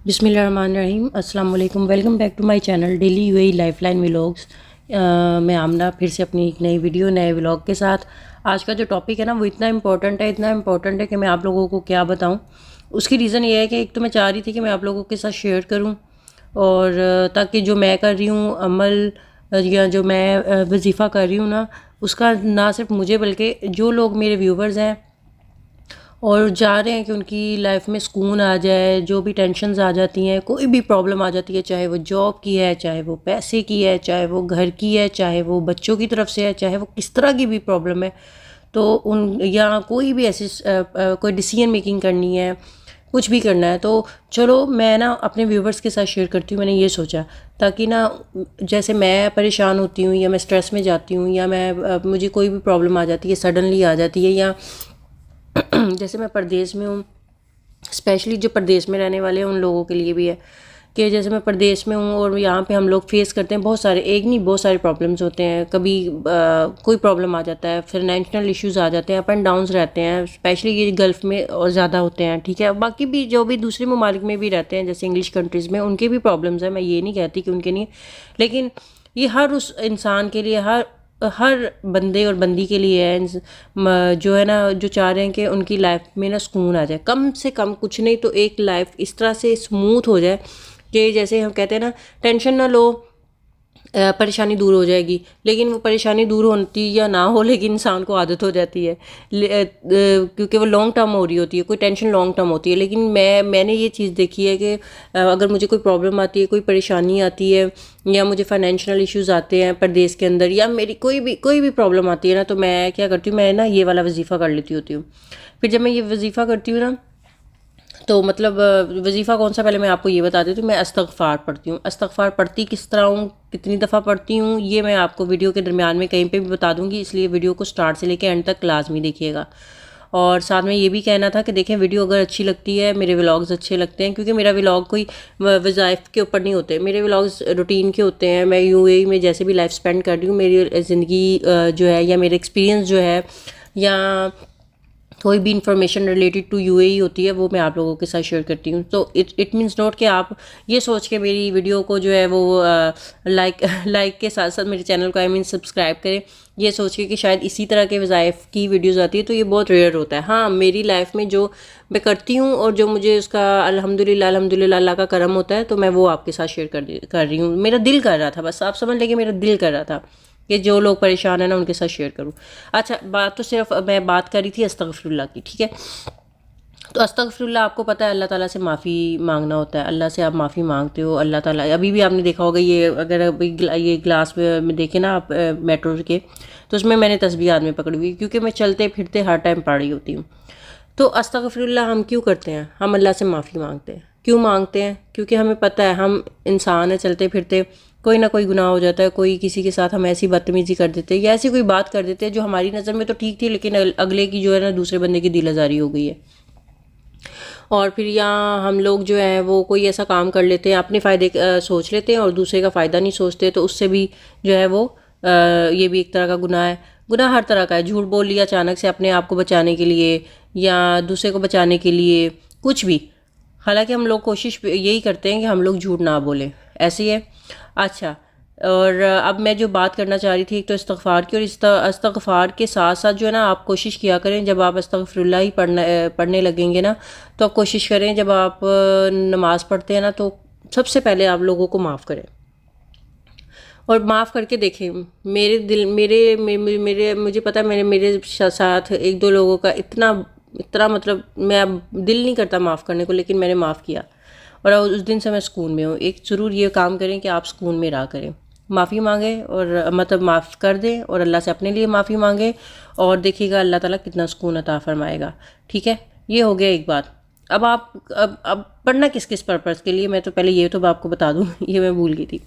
बिस्मिल्लाहिर्रहमानिर्रहीम अस्सलाम वालेकुम। Welcome back to my channel daily UAE lifeline vlogs. मैं आमना फिर से अपनी एक नई वीडियो नए व्लॉग के साथ। आज का जो टॉपिक है ना वो इतना इम्पोर्टेंट है कि मैं आप लोगों को क्या बताऊं। उसकी रीज़न ये है कि एक तो मैं चाह रही थी कि मैं आप लोगों के साथ शेयर करूं और ताकि जो मैं कर रही हूँ अमल या जो मैं वजीफ़ा कर रही हूँ ना उसका ना सिर्फ मुझे बल्कि जो लोग मेरे व्यूवर्स हैं और चाह रहे हैं कि उनकी लाइफ में सुकून आ जाए, जो भी टेंशन्स आ जाती हैं, कोई भी प्रॉब्लम आ जाती है, चाहे वो जॉब की है, चाहे वो पैसे की है, चाहे वो घर की है, चाहे वो बच्चों की तरफ से है, चाहे वो किस तरह की भी प्रॉब्लम है, तो उन या कोई भी ऐसी कोई डिसीजन मेकिंग करनी है, कुछ भी करना है, तो चलो मैं ना अपने व्यूवर्स के साथ शेयर करती हूँ। मैंने ये सोचा ताकि ना जैसे मैं परेशान होती हूँ या मैं स्ट्रेस में जाती हूँ या मैं मुझे कोई भी प्रॉब्लम आ जाती है, सडनली आ जाती है, या जैसे मैं परदेश में हूँ, स्पेशली जो परदेश में रहने वाले हैं उन लोगों के लिए भी है कि जैसे मैं परदेश में हूँ और यहाँ पे हम लोग फेस करते हैं बहुत सारे, एक नहीं बहुत सारे प्रॉब्लम्स होते हैं। कभी कोई प्रॉब्लम आ जाता है, फाइनेंशियल इश्यूज आ जाते हैं, अप एंड डाउन्स रहते हैं, स्पेशली ये गल्फ़ में और ज़्यादा होते हैं। ठीक है, बाकी भी जो भी दूसरे ममालिक में भी रहते हैं जैसे इंग्लिश कंट्रीज़ में, उनके भी प्रॉब्लम्स हैं, मैं ये नहीं कहती कि उनके नहीं, लेकिन ये हर उस इंसान के लिए, हर हर बंदे और बंदी के लिए है जो है ना, जो चाह रहे हैं कि उनकी लाइफ में ना सुकून आ जाए, कम से कम कुछ नहीं तो एक लाइफ इस तरह से स्मूथ हो जाए कि जैसे हम कहते हैं ना, टेंशन ना लो, परेशानी दूर हो जाएगी। लेकिन वो परेशानी दूर होती या ना हो, लेकिन इंसान को आदत हो जाती है क्योंकि वो लॉन्ग टर्म हो रही होती है, कोई टेंशन लॉन्ग टर्म होती है। लेकिन मैंने ये चीज़ देखी है कि अगर मुझे कोई प्रॉब्लम आती है, कोई परेशानी आती है, या मुझे फाइनेंशियल इश्यूज आते हैं परदेश के अंदर, या मेरी कोई भी प्रॉब्लम आती है ना, तो मैं क्या करती हूँ, मैं ना ये वाला वजीफ़ा कर लेती होती हूँ। फिर जब मैं ये वजीफ़ा करती हूँ ना, तो मतलब वजीफ़ा कौन सा, पहले मैं आपको ये बता देती हूँ। मैं इस्तग़फ़ार पढ़ती हूँ। इस्तग़फ़ार पढ़ती किस तरह हूँ, कितनी दफ़ा पढ़ती हूँ, ये मैं आपको वीडियो के दरमियान में कहीं पे भी बता दूँगी, इसलिए वीडियो को स्टार्ट से लेकर एंड तक लाजमी देखिएगा। और साथ में ये भी कहना था कि देखें, वीडियो अगर अच्छी लगती है, मेरे व्लॉग्स अच्छे लगते हैं, क्योंकि मेरा व्लॉग कोई वज़ाइफ के ऊपर नहीं होते, मेरे व्लॉग्स रूटीन के होते हैं। मैं यूएई में जैसे भी लाइफ स्पेंड कर रही हूँ, मेरी ज़िंदगी जो है या मेरे एक्सपीरियंस जो है या कोई भी इंफॉर्मेशन रिलेटेड टू यूएई होती है, वो मैं आप लोगों के साथ शेयर करती हूँ। तो इट मीन्स नॉट कि आप ये सोच के मेरी वीडियो को जो है वो लाइक के साथ साथ मेरे चैनल को सब्सक्राइब करें, ये सोच के कि शायद इसी तरह के वज़ाइफ की वीडियोस आती है, तो ये बहुत रेयर होता है। हाँ, मेरी लाइफ में जो मैं करती हूँ और जो मुझे उसका अल्हम्दुलिल्लाह अल्लाह का करम होता है, तो मैं वो आपके साथ शेयर कर रही हूँ। मेरा दिल कर रहा था, बस आप समझ लें कि मेरा दिल कर रहा था कि जो लोग परेशान है ना उनके साथ शेयर करूँ। अच्छा, बात तो सिर्फ मैं बात करी थी अस्तगफिरुल्लाह की, ठीक है। तो अस्तगफिरुल्लाह, आपको पता है अल्लाह ताला से माफ़ी मांगना होता है। अल्लाह से आप माफ़ी मांगते हो, अल्लाह ताला अभी भी आपने देखा होगा, ये अगर अभी ये ग्लास में देखे ना आप मेट्रो के, तो उसमें मैंने तस्बीह हाथ में पकड़ी हुई, क्योंकि मैं चलते फिरते हर टाइम पढ़ रही होती हूँ। तो अस्तगफिरुल्लाह हम क्यों करते हैं, हम अल्लाह से माफ़ी मांगते हैं। क्यों मांगते हैं? क्योंकि हमें पता है हम इंसान है, चलते फिरते कोई ना कोई गुनाह हो जाता है, कोई किसी के साथ हम ऐसी बदतमीज़ी कर देते हैं या ऐसी कोई बात कर देते हैं जो हमारी नज़र में तो ठीक थी, लेकिन अगले की जो है ना, दूसरे बंदे की दिल आज़ारी हो गई है। और फिर यहाँ हम लोग जो है वो कोई ऐसा काम कर लेते हैं, अपने फ़ायदे सोच लेते हैं और दूसरे का फ़ायदा नहीं सोचते, तो उससे भी जो है वो ये भी एक तरह का गुनाह है। गुनाह हर तरह का है, झूठ बोल लिया अचानक से अपने आप को बचाने के लिए या दूसरे को बचाने के लिए, कुछ भी। हालांकि हम लोग कोशिश यही करते हैं कि हम लोग झूठ ना बोलें, ऐसे ही है। अच्छा, और अब मैं जो बात करना चाह रही थी, एक तो इस्तग़फ़ार की, और इस्तग़फ़ार के साथ साथ जो है ना, आप कोशिश किया करें जब आप अस्तग़फ़िरुल्लाह ही पढ़ने लगेंगे ना, तो आप कोशिश करें जब आप नमाज़ पढ़ते हैं ना, तो सबसे पहले आप लोगों को माफ़ करें और माफ़ करके देखें। मेरे दिल मेरे मुझे पता है, मेरे साथ एक दो लोगों का इतना इतना मतलब मैं अब दिल नहीं करता माफ़ करने को, लेकिन मैंने माफ़ किया और उस दिन से मैं सुकून में हूँ। एक ज़रूर ये काम करें कि आप सुकून में रहा करें, माफ़ी मांगें और मतलब माफ़ कर दें और अल्लाह से अपने लिए माफ़ी मांगें, और देखिएगा अल्लाह ताला कितना सुकून अता फरमाएगा। ठीक है, ये हो गया एक बात। अब आप अब पढ़ना किस किस पर्पज़ के लिए, मैं तो पहले ये तो आपको बता दूँ ये मैं भूल गई थी।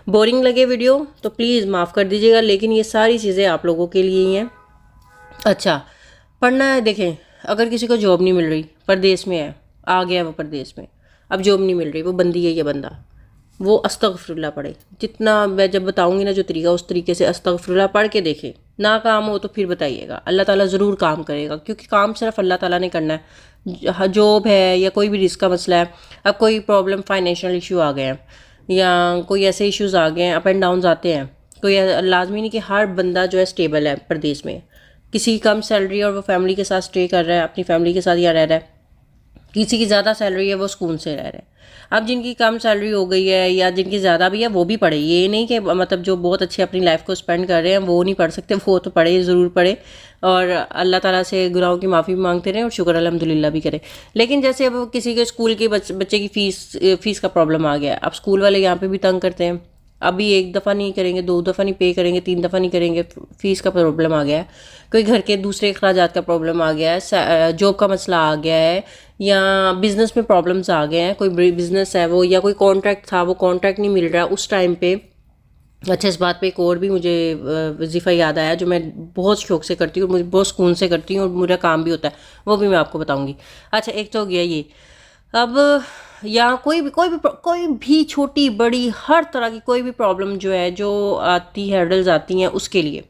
बोरिंग लगे वीडियो तो प्लीज़ माफ़ कर दीजिएगा, लेकिन ये सारी चीज़ें आप लोगों के लिए ही हैं। अच्छा, पढ़ना है, देखें अगर किसी को जॉब नहीं मिल रही, परदेश में है, आ गया वो परदेश में, अब जॉब नहीं मिल रही, वो बंदी है या बंदा, वो अस्तगफिरुल्लाह पढ़े। जितना मैं जब बताऊंगी ना जो तरीका, उस तरीके से अस्तगफिरुल्लाह पढ़ के देखे। ना काम हो तो फिर बताइएगा, अल्लाह ताला ज़रूर काम करेगा, क्योंकि काम सिर्फ अल्लाह ताला ने करना है। जॉब है या कोई भी रिस्क का मसला है, अब कोई प्रॉब्लम फाइनेंशियल इशू आ गए हैं या कोई ऐसे इश्यूज आ गए हैं, अप एंड डाउन आते हैं। कोई लाजमी नहीं कि हर बंदा जो है स्टेबल है प्रदेश में। किसी की कम सैलरी और वो फैमिली के साथ स्टे कर रहा है, अपनी फैमिली के साथ या रह रहा है। किसी की ज़्यादा सैलरी है, वो सुकून से रह रहे हैं। अब जिनकी कम सैलरी हो गई है या जिनकी ज़्यादा भी है, वो भी पढ़े। ये नहीं कि मतलब जो बहुत अच्छे अपनी लाइफ को स्पेंड कर रहे हैं वो नहीं पढ़ सकते, वो तो पढ़े, ज़रूर पढ़े। और अल्लाह ताला से गुनाहों की माफ़ी मांगते रहें और शुक्र अल्हम्दुलिल्लाह भी करें। लेकिन जैसे अब किसी के स्कूल के बच्चे की फ़ीस का प्रॉब्लम आ गया, अब स्कूल वाले यहाँ पर भी तंग करते हैं। अभी एक दफ़ा नहीं करेंगे, 2 दफ़ा नहीं पे करेंगे, 3 दफ़ा नहीं करेंगे, फ़ीस का प्रॉब्लम आ गया है। कोई घर के दूसरे अखराजात का प्रॉब्लम आ गया है, जॉब का मसला आ गया है, या बिज़नेस में प्रॉब्लम्स आ गए हैं। कोई बिज़नेस है वो, या कोई कॉन्ट्रैक्ट था, वो कॉन्ट्रैक्ट नहीं मिल रहा उस टाइम पे। अच्छा, इस बात पे एक और भी मुझे वजीफ़ा याद आया जो मैं बहुत शौक से करती हूँ, मुझे बहुत सुकून से करती हूँ और मेरा काम भी होता है, वो भी मैं आपको बताऊँगी। अच्छा, एक तो हो गया ये। अब या कोई भी छोटी बड़ी हर तरह की कोई भी प्रॉब्लम जो है, जो आती है, हर्डल्स आती हैं, उसके लिए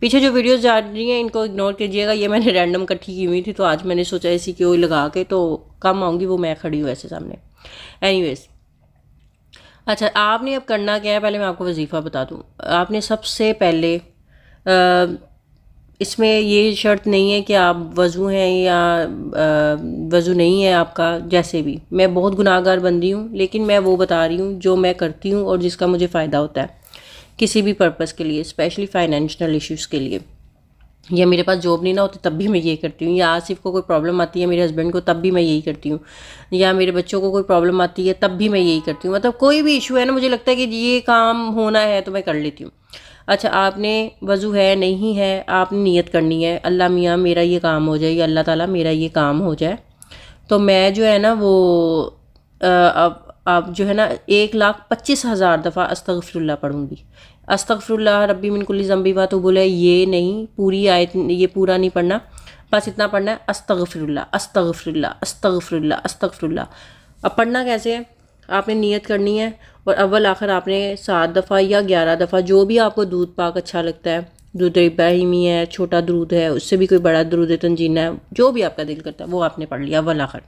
पीछे जो वीडियोस जा रही हैं इनको इग्नोर कीजिएगा। ये मैंने रैंडम इकट्ठी की हुई थी, तो आज मैंने सोचा इसी की ओर लगा के तो कम आऊँगी, वो मैं खड़ी हूँ ऐसे सामने। एनीवेज, अच्छा, आपने अब करना क्या है, पहले मैं आपको वजीफ़ा बता दूँ। आपने सबसे पहले इसमें ये शर्त नहीं है कि आप वज़ू हैं या वज़ू नहीं है आपका, जैसे भी। मैं बहुत गुनाहगार बंदी हूँ, लेकिन मैं वो बता रही हूँ जो मैं करती हूँ और जिसका मुझे फ़ायदा होता है किसी भी पर्पज़ के लिए, स्पेशली फाइनेंशियल इश्यूज़ के लिए। या मेरे पास जॉब नहीं ना होती तब भी मैं ये करती हूँ, या आसिफ को कोई प्रॉब्लम आती है, मेरे हस्बैंड को, तब भी मैं यही करती हूँ, या मेरे बच्चों को कोई प्रॉब्लम आती है तब भी मैं यही करती हूँ। मतलब कोई भी इशू है ना, मुझे लगता है कि ये काम होना है तो मैं कर लेती हूँ। अच्छा, आपने वज़ू है नहीं है, आपने नियत करनी है, अल्लाह मियाँ मेरा ये काम हो जाए, या अल्लाह ताला मेरा ये काम हो जाए। तो मैं जो है ना वो अब आप जो है ना 1,25,000 दफ़ा अस्तगफिरुल्लाह पढ़ूंगी। अस्तगफिरुल्लाह रब्बी मिन कुल्ली ज़ंबी व अतूबु इलैह, ये नहीं, पूरी आयत ये पूरा नहीं पढ़ना, बस इतना पढ़ना है, अस्तगफिरुल्लाह अस्तगफिरुल्लाह अस्तगफिरुल्लाह अस्तगफिरुल्लाह। अब पढ़ना कैसे है, आपने नियत करनी है और अव्वल आखिर आपने 7 दफ़ा या 11 दफ़ा, जो भी आपको दूध पाक अच्छा लगता है, दूध इब्राहिमी है, छोटा दूध है, उससे भी कोई बड़ा दूध तंजीना है, जो भी आपका दिल करता है वो आपने पढ़ लिया। अव्वल आखिर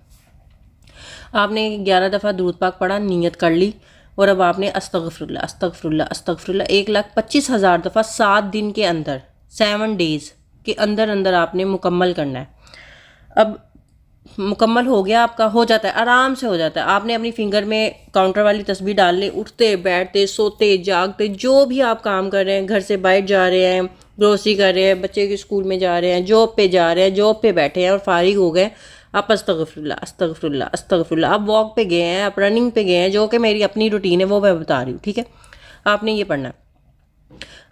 आपने 11 दफ़ा दूध पाक पढ़ा, नियत कर ली, और अब आपने अस्तगफिरुल्लाह अस्तगफिरुल्लाह अस्तगफिरुल्लाह 1,25,000 दफ़ा 7 दिन के अंदर, 7 डेज़ के अंदर अंदर आपने मुकम्मल करना है। अब मुकम्मल हो गया आपका, हो जाता है, आराम से हो जाता है। आपने अपनी फिंगर में काउंटर वाली तस्बीह डाल ली, उठते बैठते सोते जागते जो भी आप काम कर रहे हैं, घर से बाहर जा रहे हैं, ग्रोसरी कर रहे हैं, बच्चे के स्कूल में जा रहे हैं, जॉब पे जा रहे हैं, जॉब पे बैठे हैं और फारिग हो गए, आप अस्तगफिरुल्लाह अस्तगफिरुल्लाह अस्तगफिरुल्लाह। आप वॉक पे गए हैं, आप रनिंग पे गए हैं, जो कि मेरी अपनी रूटीन है, वो मैं बता रही हूँ, ठीक है। आपने ये पढ़ना है।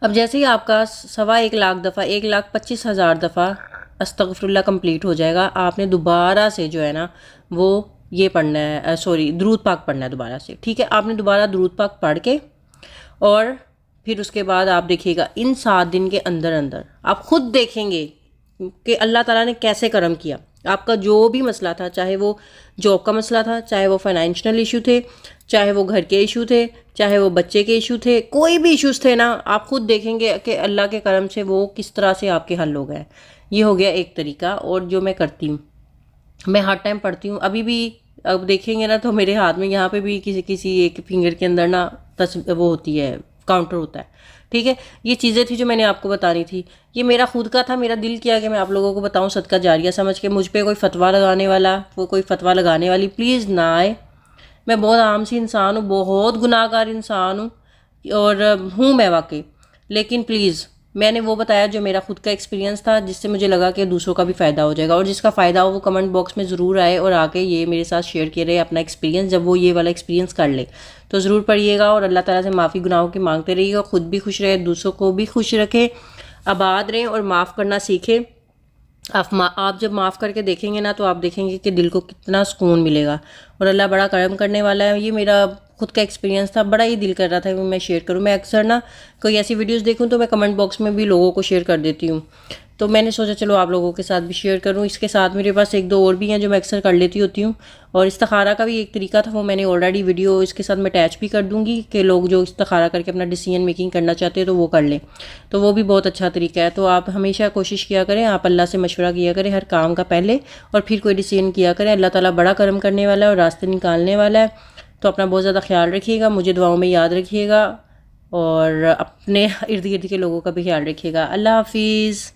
अब जैसे ही आपका 1,25,000 दफ़ा 1,25,000 दफ़ा अस्तगफिरुल्लाह कंप्लीट हो जाएगा, आपने दोबारा से जो है ना वो ये पढ़ना है, सॉरी, दुरूद पाक पढ़ना है दोबारा से, ठीक है। आपने दोबारा दुरूद पाक पढ़ के और फिर उसके बाद आप देखिएगा इन 7 दिन के अंदर अंदर आप खुद देखेंगे कि अल्लाह ताला ने कैसे करम किया। आपका जो भी मसला था, चाहे वो जॉब का मसला था, चाहे वो फाइनेंशियल इशू थे, चाहे वो घर के इशू थे, चाहे वो बच्चे के इशू थे, कोई भी इश्यूज थे ना, आप खुद देखेंगे कि अल्लाह के करम से वो किस तरह से आपके हल हो गए। ये हो गया एक तरीका। और जो मैं करती हूँ, मैं हर टाइम पढ़ती हूँ, अभी भी अब देखेंगे ना तो मेरे हाथ में यहाँ पे भी किसी एक फिंगर के अंदर ना वो होती है, काउंटर होता है, ठीक है। ये चीज़ें थी जो मैंने आपको बतानी थी। ये मेरा खुद का था, मेरा दिल किया कि मैं आप लोगों को बताऊं, सदका जारिया समझ के। मुझ पे कोई फतवा लगाने वाला, वो कोई फतवा लगाने वाली प्लीज़ ना आए। मैं बहुत आम सी इंसान हूँ, बहुत गुनाहगार इंसान हूँ और हूँ मैं वाकई, लेकिन प्लीज़ मैंने वो बताया जो मेरा खुद का एक्सपीरियंस था, जिससे मुझे लगा कि दूसरों का भी फ़ायदा हो जाएगा। और जिसका फ़ायदा हो वो कमेंट बॉक्स में ज़रूर आए और आके ये मेरे साथ शेयर करे अपना एक्सपीरियंस। जब वो ये वाला एक्सपीरियंस कर ले तो ज़रूर पढ़िएगा और अल्लाह ताला से माफ़ी गुनाहों की मांगते रहिएगा। खुद भी खुश रहे, दूसरों को भी खुश रखें, आबाद रहें और माफ़ करना सीखें। आप जब माफ़ करके देखेंगे ना तो आप देखेंगे कि दिल को कितना सुकून मिलेगा और अल्लाह बड़ा करम करने वाला है। ये मेरा खुद का एक्सपीरियंस था, बड़ा ही दिल कर रहा था कि मैं शेयर करूँ। मैं अक्सर ना कोई ऐसी वीडियोस देखूँ तो मैं कमेंट बॉक्स में भी लोगों को शेयर कर देती हूँ, तो मैंने सोचा चलो आप लोगों के साथ भी शेयर करूँ। इसके साथ मेरे पास एक दो और भी हैं जो मैं अक्सर कर लेती होती हूँ, और इस्तिखारा का भी एक तरीका था, वो मैंने ऑलरेडी वीडियो इसके साथ मैं अटैच भी कर दूँगी कि लोग जो इस्तिखारा करके अपना डिसीजन मेकिंग करना चाहते हैं तो वो कर लें, तो वो भी बहुत अच्छा तरीका है। तो आप हमेशा कोशिश किया करें, आप अल्लाह से मशवरा किया करें हर काम का पहले, और फिर कोई डिसीजन किया करें। अल्लाह ताला बड़ा करम करने वाला है और रास्ते निकालने वाला है। तो अपना बहुत ज़्यादा ख्याल रखिएगा, मुझे दुआओं में याद रखिएगा, और अपने इर्द गिर्द के लोगों का भी ख्याल रखिएगा। अल्लाह हाफिज़।